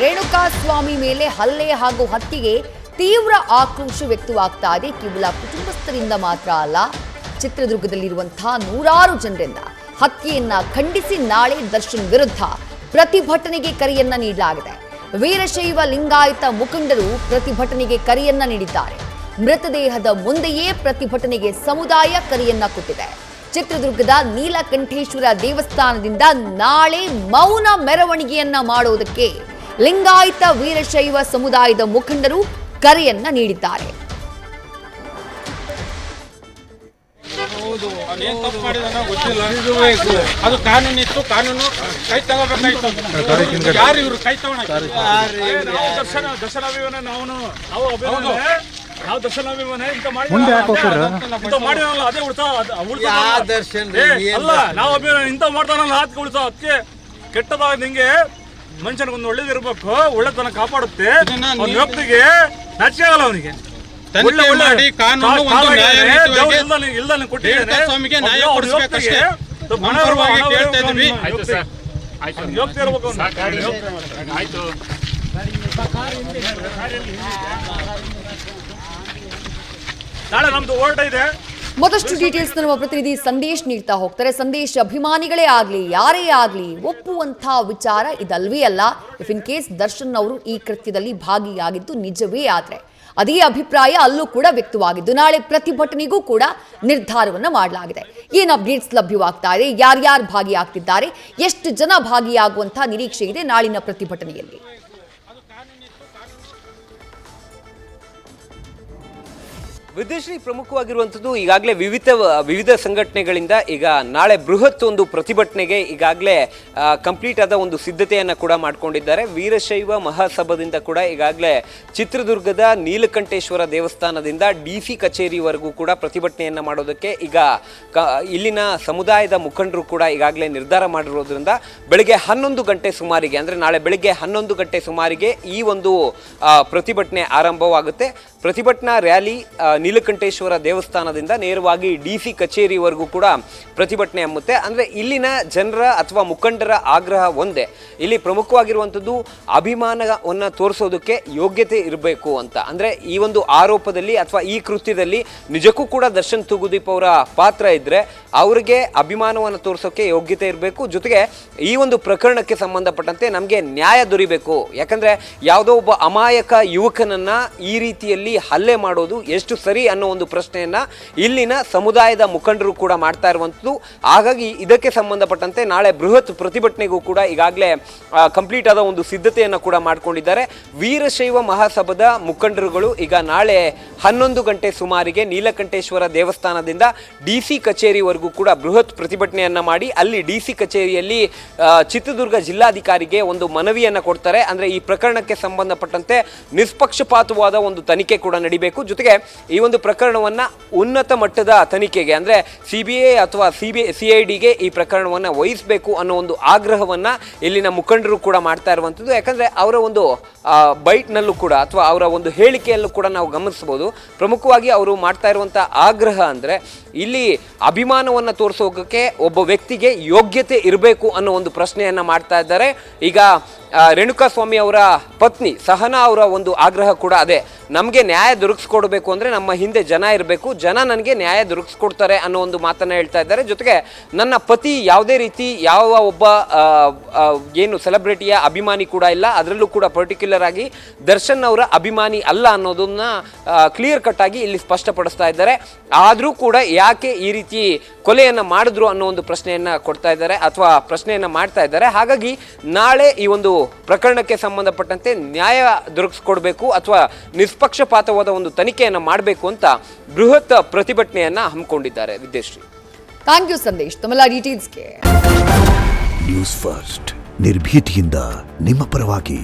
ರೇಣುಕಾಸ್ವಾಮಿ ಮೇಲೆ ಹಲ್ಲೆ ಹಾಗೂ ಹತ್ಯೆಗೆ ತೀವ್ರ ಆಕ್ರೋಶ ವ್ಯಕ್ತವಾಗ್ತಾ ಇದೆ. ಕೇವಲ ಕುಟುಂಬಸ್ಥರಿಂದ ಮಾತ್ರ ಅಲ್ಲ, ಚಿತ್ರದುರ್ಗದಲ್ಲಿರುವಂತಹ ನೂರಾರು ಜನರಿಂದ ಹತ್ಯೆಯನ್ನ ಖಂಡಿಸಿ ನಾಳೆ ದರ್ಶನ್ ವಿರುದ್ಧ ಪ್ರತಿಭಟನೆಗೆ ಕರೆಯನ್ನ ನೀಡಲಾಗಿದೆ. ವೀರಶೈವ ಲಿಂಗಾಯತ ಮುಖಂಡರು ಪ್ರತಿಭಟನೆಗೆ ಕರೆಯನ್ನ ನೀಡಿದ್ದಾರೆ. ಮೃತದೇಹದ ಮುಂದೆಯೇ ಪ್ರತಿಭಟನೆಗೆ ಸಮುದಾಯ ಕರೆಯನ್ನ ಕೊಟ್ಟಿದೆ. ಚಿತ್ರದುರ್ಗದ ನೀಲಕಂಠೇಶ್ವರ ದೇವಸ್ಥಾನದಿಂದ ನಾಳೆ ಮೌನ ಮೆರವಣಿಗೆಯನ್ನ ಮಾಡೋದಕ್ಕೆ ಲಿಂಗಾಯತ ವೀರಶೈವ ಸಮುದಾಯದ ಮುಖಂಡರು ಕರೆಯನ್ನ ನೀಡಿದ್ದಾರೆ. ಅದು ಕಾನೂನು ಇತ್ತು, ಕಾನೂನು ಕೈ ತಗೋಬೇಕಾಯ್ತು. ಯಾರು ಇವರು ಕೈ ದರ್ಶನಾಭಿಮಾನ ನಾವು ದರ್ಶನಾಭಿಮಾನ ಇಂತ ಮಾಡಿರಲ್ಲ, ಅದೇ ಅಲ್ಲ ನಾವು ಅಭಿಮಾನ ಇಂತ ಮಾಡ್ತಾನಲ್ಲ ಅದಕ್ಕೆ ಉಳಿಸ. ಅದಕ್ಕೆ ಕೆಟ್ಟದಾಗ ನಿಂಗೆ ಮನುಷ್ಯನಿಗೊಂದು ಒಳ್ಳೇದಿರ್ಬೇಕು, ಒಳ್ಳೆತನ ಕಾಪಾಡುತ್ತೆ. ವ್ಯಕ್ತಿಗೆ ನಾಚಿಕೆ ಆಗಲ್ಲ ಅವನಿಗೆ. ನಾಳೆ ನಮ್ದು ಓಲ್ಡ್ ಇದೆ. ಮತ್ತಷ್ಟು ಡೀಟೇಲ್ಸ್ ನಮ್ಮ ಪ್ರತಿನಿಧಿ ಸಂದೇಶ್ ನೀಡ್ತಾ ಹೋಗ್ತಾರೆ. ಸಂದೇಶ್, ಅಭಿಮಾನಿಗಳೇ ಆಗ್ಲಿ ಯಾರೇ ಆಗ್ಲಿ ಒಪ್ಪುವಂತ ವಿಚಾರ ಇದಲ್ವೇ ಅಲ್ಲ. ಇಫ್ ಇನ್ ಕೇಸ್ ದರ್ಶನ್ ಅವರು ಈ ಕೃತ್ಯದಲ್ಲಿ ಭಾಗಿಯಾಗಿದ್ದು ನಿಜವೇ ಆದ್ರೆ ಅದೇ ಅಭಿಪ್ರಾಯ ಅಲ್ಲೂ ಕೂಡ ವ್ಯಕ್ತವಾಗಿದ್ದು ನಾಳೆ ಪ್ರತಿಭಟನೆಗೂ ಕೂಡ ನಿರ್ಧಾರವನ್ನ ಮಾಡಲಾಗಿದೆ. ಏನು ಅಪ್ಡೇಟ್ಸ್ ಲಭ್ಯವಾಗ್ತಾ ಇದೆ? ಯಾರ್ಯಾರು ಭಾಗಿಯಾಗ್ತಿದ್ದಾರೆ? ಎಷ್ಟು ಜನ ಭಾಗಿಯಾಗುವಂತಹ ನಿರೀಕ್ಷೆ ಇದೆ ನಾಳಿನ ಪ್ರತಿಭಟನೆಯಲ್ಲಿ? ವಿದ್ಯಾಶ್ರೀ, ಪ್ರಮುಖವಾಗಿರುವಂಥದ್ದು ಈಗಾಗಲೇ ವಿವಿಧ ಸಂಘಟನೆಗಳಿಂದ ಈಗ ನಾಳೆ ಬೃಹತ್ ಒಂದು ಪ್ರತಿಭಟನೆಗೆ ಈಗಾಗಲೇ ಕಂಪ್ಲೀಟ್ ಆದ ಒಂದು ಸಿದ್ಧತೆಯನ್ನು ಕೂಡ ಮಾಡಿಕೊಂಡಿದ್ದಾರೆ. ವೀರಶೈವ ಮಹಾಸಭಾದಿಂದ ಕೂಡ ಈಗಾಗಲೇ ಚಿತ್ರದುರ್ಗದ ನೀಲಕಂಠೇಶ್ವರ ದೇವಸ್ಥಾನದಿಂದ DC ಕಚೇರಿವರೆಗೂ ಕೂಡ ಪ್ರತಿಭಟನೆಯನ್ನು ಮಾಡೋದಕ್ಕೆ ಈಗ ಇಲ್ಲಿನ ಸಮುದಾಯದ ಮುಖಂಡರು ಕೂಡ ಈಗಾಗಲೇ ನಿರ್ಧಾರ ಮಾಡಿರೋದ್ರಿಂದ ಬೆಳಗ್ಗೆ 11 ಗಂಟೆ ಸುಮಾರಿಗೆ, ಅಂದರೆ ನಾಳೆ ಬೆಳಗ್ಗೆ 11 ಗಂಟೆ ಸುಮಾರಿಗೆ ಈ ಒಂದು ಪ್ರತಿಭಟನೆ ಆರಂಭವಾಗುತ್ತೆ. ಪ್ರತಿಭಟನಾ ರ್ಯಾಲಿ ನೀಲಕಂಠೇಶ್ವರ ದೇವಸ್ಥಾನದಿಂದ ನೇರವಾಗಿ DC ಕಚೇರಿವರೆಗೂ ಕೂಡ ಪ್ರತಿಭಟನೆ ಹಮ್ಮುತ್ತೆ. ಅಂದರೆ ಇಲ್ಲಿನ ಜನರ ಅಥವಾ ಮುಖಂಡರ ಆಗ್ರಹ ಒಂದೇ. ಇಲ್ಲಿ ಪ್ರಮುಖವಾಗಿರುವಂಥದ್ದು ಅಭಿಮಾನವನ್ನು ತೋರಿಸೋದಕ್ಕೆ ಯೋಗ್ಯತೆ ಇರಬೇಕು ಅಂತ. ಅಂದರೆ ಈ ಒಂದು ಆರೋಪದಲ್ಲಿ ಅಥವಾ ಈ ಕೃತ್ಯದಲ್ಲಿ ನಿಜಕ್ಕೂ ಕೂಡ ದರ್ಶನ್ ತೂಗುದೀಪ್ ಅವರ ಪಾತ್ರ ಇದ್ದರೆ ಅವರಿಗೆ ಅಭಿಮಾನವನ್ನು ತೋರಿಸೋಕ್ಕೆ ಯೋಗ್ಯತೆ ಇರಬೇಕು. ಜೊತೆಗೆ ಈ ಒಂದು ಪ್ರಕರಣಕ್ಕೆ ಸಂಬಂಧಪಟ್ಟಂತೆ ನಮಗೆ ನ್ಯಾಯ ದೊರಿಬೇಕು. ಯಾಕಂದರೆ ಯಾವುದೋ ಒಬ್ಬ ಅಮಾಯಕ ಯುವಕನನ್ನು ಈ ರೀತಿಯಲ್ಲಿ ಹಲ್ಲೆ ಮಾಡೋದು ಎಷ್ಟು ಸರಿ ಅನ್ನೋ ಒಂದು ಪ್ರಶ್ನೆಯನ್ನ ಇಲ್ಲಿನ ಸಮುದಾಯದ ಮುಖಂಡರು ಕೂಡ ಮಾಡ್ತಾ ಇರುವಂಥದ್ದು. ಹಾಗಾಗಿ ಇದಕ್ಕೆ ಸಂಬಂಧಪಟ್ಟಂತೆ ನಾಳೆ ಬೃಹತ್ ಪ್ರತಿಭಟನೆಗೂ ಕೂಡ ಈಗಾಗಲೇ ಕಂಪ್ಲೀಟ್ ಆದ ಒಂದು ಸಿದ್ಧತೆಯನ್ನು ಕೂಡ ಮಾಡ್ಕೊಂಡಿದ್ದಾರೆ. ವೀರಶೈವ ಮಹಾಸಭಾದ ಮುಖಂಡರುಗಳು ಈಗ ನಾಳೆ 11 ಗಂಟೆ ಸುಮಾರಿಗೆ ನೀಲಕಂಠೇಶ್ವರ ದೇವಸ್ಥಾನದಿಂದ DC ಕಚೇರಿವರೆಗೂ ಕೂಡ ಬೃಹತ್ ಪ್ರತಿಭಟನೆಯನ್ನ ಮಾಡಿ ಅಲ್ಲಿ DC ಕಚೇರಿಯಲ್ಲಿ ಚಿತ್ರದುರ್ಗ ಜಿಲ್ಲಾಧಿಕಾರಿಗೆ ಒಂದು ಮನವಿಯನ್ನು ಕೊಡ್ತಾರೆ. ಅಂದರೆ ಈ ಪ್ರಕರಣಕ್ಕೆ ಸಂಬಂಧಪಟ್ಟಂತೆ ನಿಷ್ಪಕ್ಷಪಾತವಾದ ಒಂದು ತನಿಖೆ ಕೂಡ ನಡಿಬೇಕು. ಜೊತೆಗೆ ಈ ಒಂದು ಪ್ರಕರಣವನ್ನ ಉನ್ನತ ಮಟ್ಟದ ತನಿಖೆಗೆ, ಅಂದ್ರೆ CBI ಅಥವಾ CIDಗೆ ಈ ಪ್ರಕರಣವನ್ನ ವಹಿಸಬೇಕು ಅನ್ನೋ ಒಂದು ಆಗ್ರಹವನ್ನ ಇಲ್ಲಿನ ಮುಖಂಡರು ಕೂಡ ಮಾಡ್ತಾ ಇರುವಂಥದ್ದು. ಯಾಕಂದ್ರೆ ಅವರ ಒಂದು ಬೈಟ್ನಲ್ಲೂ ಕೂಡ ಅಥವಾ ಅವರ ಒಂದು ಹೇಳಿಕೆಯಲ್ಲೂ ಕೂಡ ನಾವು ಗಮನಿಸಬಹುದು. ಪ್ರಮುಖವಾಗಿ ಅವರು ಮಾಡ್ತಾ ಇರುವಂತಹ ಆಗ್ರಹ ಅಂದ್ರೆ ಇಲ್ಲಿ ಅಭಿಮಾನವನ್ನ ತೋರಿಸೋಕೆ ಒಬ್ಬ ವ್ಯಕ್ತಿಗೆ ಯೋಗ್ಯತೆ ಇರಬೇಕು ಅನ್ನೋ ಒಂದು ಪ್ರಶ್ನೆಯನ್ನ ಮಾಡ್ತಾ ಇದ್ದಾರೆ. ಈಗ ರೇಣುಕಾಸ್ವಾಮಿ ಅವರ ಪತ್ನಿ ಸಹನಾ ಅವರ ಒಂದು ಆಗ್ರಹ ಕೂಡ ಅದೇ. ನಮಗೆ ನ್ಯಾಯ ದೊರಕಿಸ್ಕೊಡ್ಬೇಕು ಅಂದರೆ ನಮ್ಮ ಹಿಂದೆ ಜನ ಇರಬೇಕು, ಜನ ನನಗೆ ನ್ಯಾಯ ದೊರಕಿಸ್ಕೊಡ್ತಾರೆ ಅನ್ನೋ ಒಂದು ಮಾತನ್ನು ಹೇಳ್ತಾ ಇದ್ದಾರೆ. ಜೊತೆಗೆ ನನ್ನ ಪತಿ ಯಾವುದೇ ರೀತಿ ಯಾವ ಒಬ್ಬ ಏನು ಸೆಲೆಬ್ರಿಟಿಯ ಅಭಿಮಾನಿ ಕೂಡ ಇಲ್ಲ, ಅದರಲ್ಲೂ ಕೂಡ ಪರ್ಟಿಕ್ಯುಲರ್ ಆಗಿ ದರ್ಶನ್ ಅವರ ಅಭಿಮಾನಿ ಅಲ್ಲ ಅನ್ನೋದನ್ನ ಕ್ಲಿಯರ್ ಕಟ್ ಆಗಿ ಇಲ್ಲಿ ಸ್ಪಷ್ಟಪಡಿಸ್ತಾ ಇದ್ದಾರೆ. ಆದರೂ ಕೂಡ ಯಾಕೆ ಈ ರೀತಿ ಕೊಲೆಯನ್ನು ಮಾಡಿದ್ರು ಅನ್ನೋ ಒಂದು ಪ್ರಶ್ನೆಯನ್ನು ಕೊಡ್ತಾ ಇದ್ದಾರೆ ಅಥವಾ ಪ್ರಶ್ನೆಯನ್ನು ಮಾಡ್ತಾ ಇದ್ದಾರೆ. ಹಾಗಾಗಿ ನಾಳೆ ಈ ಒಂದು ಪ್ರಕರಣಕ್ಕೆ ಸಂಬಂಧಪಟ್ಟಂತೆ ನ್ಯಾಯ ದೊರಕಿಸ್ಕೊಡ್ಬೇಕು ಅಥವಾ ನಿಷ್ಪಕ್ಷಪಾತವಾದ ಒಂದು ತನಿಖೆಯನ್ನು ಮಾಡಬೇಕು ಅಂತ ಬೃಹತ್ ಪ್ರತಿಭಟನೆಯನ್ನ ಹಮ್ಮಿಕೊಂಡಿದ್ದಾರೆ. ವಿದ್ಯಾಶ್ರೀ, ಥ್ಯಾಂಕ್ ಯು ಸಂದೇಶ್, ತಮ್ಮೆಲ್ಲ ಡೀಟೇಲ್ಸ್ಗೆ. ನ್ಯೂಸ್ ಫಸ್ಟ್ ನಿರ್ಭೀತಿಯಿಂದ ನಿಮ್ಮ ಪರವಾಗಿ.